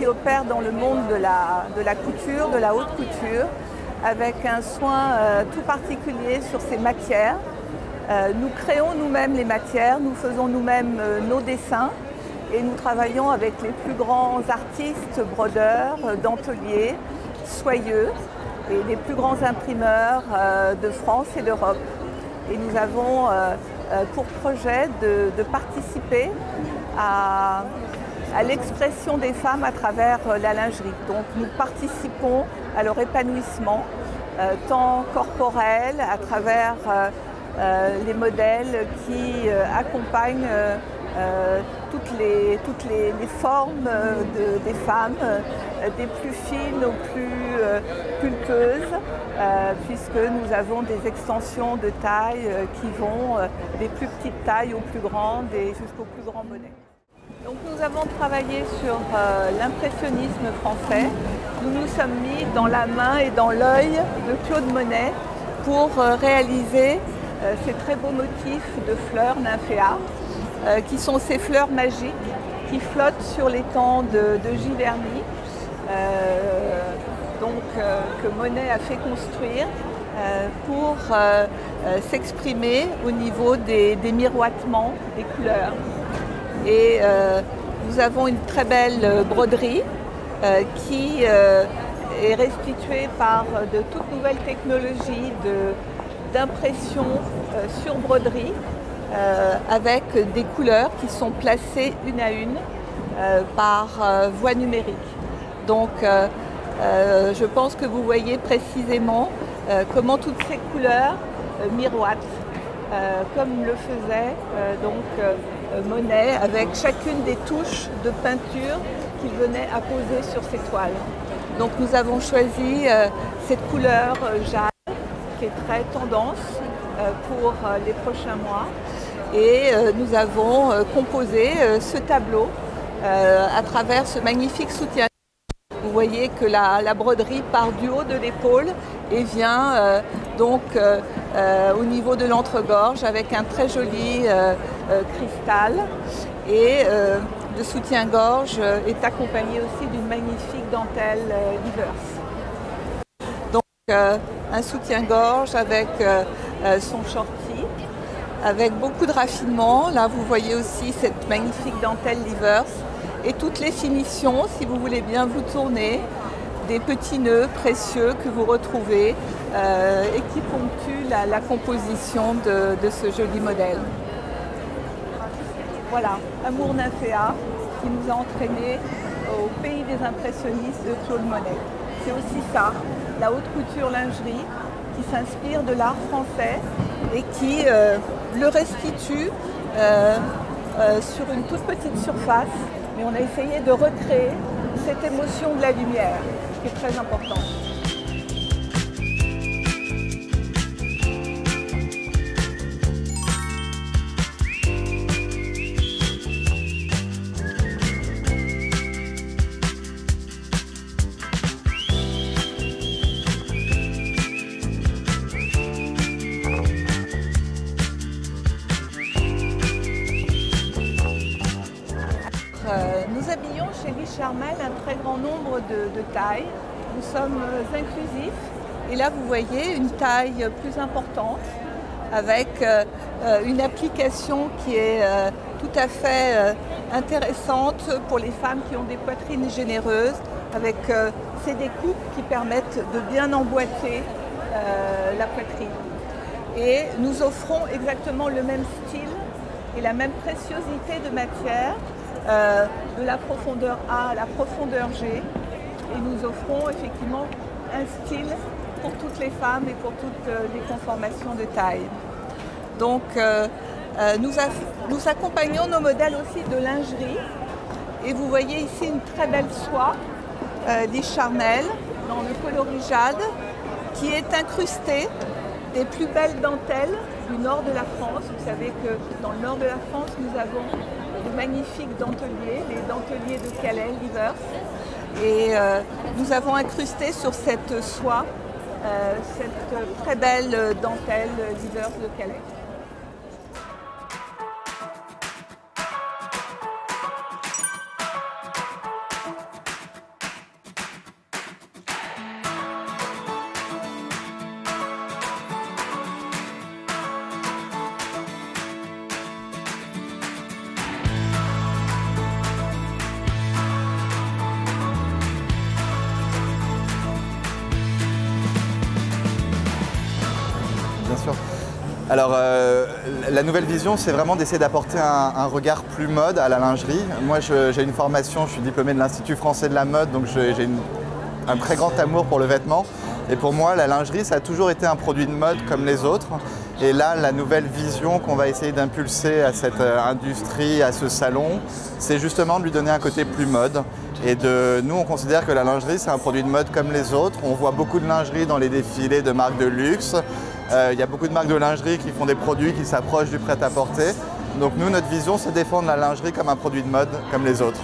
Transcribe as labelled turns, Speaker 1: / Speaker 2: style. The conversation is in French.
Speaker 1: qui opère dans le monde de la couture, de la haute couture, avec un soin tout particulier sur ces matières. Nous créons nous-mêmes les matières, nous faisons nous-mêmes nos dessins et nous travaillons avec les plus grands artistes, brodeurs, denteliers, soyeux et les plus grands imprimeurs de France et d'Europe. Et nous avons pour projet de participer à l'expression des femmes à travers la lingerie. Donc nous participons à leur épanouissement, tant corporel, à travers les modèles qui accompagnent toutes les formes des femmes, des plus fines aux plus pulpeuses, puisque nous avons des extensions de taille qui vont des plus petites tailles aux plus grandes et jusqu'aux plus grands bonnets. Donc nous avons travaillé sur l'impressionnisme français. Nous nous sommes mis dans la main et dans l'œil de Claude Monet pour réaliser ces très beaux motifs de fleurs nymphéas, qui sont ces fleurs magiques qui flottent sur l'étang de Giverny, que Monet a fait construire pour s'exprimer au niveau des miroitements des couleurs. Et nous avons une très belle broderie qui est restituée par de toutes nouvelles technologies d'impression sur broderie avec des couleurs qui sont placées une à une par voie numérique. Donc je pense que vous voyez précisément comment toutes ces couleurs miroitent, comme le faisait Monet avec chacune des touches de peinture qu'il venait apposer sur ses toiles. Donc nous avons choisi cette couleur jade qui est très tendance pour les prochains mois et nous avons composé ce tableau à travers ce magnifique soutien. Vous voyez que la broderie part du haut de l'épaule et vient au niveau de l'entregorge avec un très joli cristal et le soutien-gorge est accompagné aussi d'une magnifique dentelle Livers. Donc un soutien-gorge avec son shorty, avec beaucoup de raffinement. Là vous voyez aussi cette magnifique dentelle Livers et toutes les finitions, si vous voulez bien vous tourner, des petits nœuds précieux que vous retrouvez et qui ponctuent la composition de ce joli modèle. Voilà, Amour nymphéa qui nous a entraînés au pays des impressionnistes de Claude Monet. C'est aussi ça, la haute couture lingerie qui s'inspire de l'art français et qui le restitue sur une toute petite surface. Mais on a essayé de recréer cette émotion de la lumière qui est très importante. Nous habillons chez Louis Charmel un très grand nombre de tailles. Nous sommes inclusifs et là vous voyez une taille plus importante avec une application qui est tout à fait intéressante pour les femmes qui ont des poitrines généreuses avec ces découpes qui permettent de bien emboîter la poitrine. Et nous offrons exactement le même style et la même préciosité de matière de la profondeur A à la profondeur G et nous offrons effectivement un style pour toutes les femmes et pour toutes les conformations de taille. Donc nous accompagnons nos modèles aussi de lingerie et vous voyez ici une très belle soie des Charmel dans le coloris jade qui est incrustée des plus belles dentelles du nord de la France. Vous savez que dans le nord de la France, nous avons de magnifiques denteliers, les denteliers de Calais, Livers. Et nous avons incrusté sur cette soie cette très belle dentelle Livers de Calais.
Speaker 2: sûr. Alors, la nouvelle vision, c'est vraiment d'essayer d'apporter un regard plus mode à la lingerie. Moi, j'ai une formation, je suis diplômé de l'Institut français de la mode, donc j'ai un très grand amour pour le vêtement. Et pour moi, la lingerie, ça a toujours été un produit de mode comme les autres. Et là, la nouvelle vision qu'on va essayer d'impulser à cette industrie, à ce salon, c'est justement de lui donner un côté plus mode. Et nous, on considère que la lingerie, c'est un produit de mode comme les autres. On voit beaucoup de lingerie dans les défilés de marques de luxe. Il y a beaucoup de marques de lingerie qui font des produits qui s'approchent du prêt-à-porter. Donc nous, notre vision, c'est défendre la lingerie comme un produit de mode comme les autres.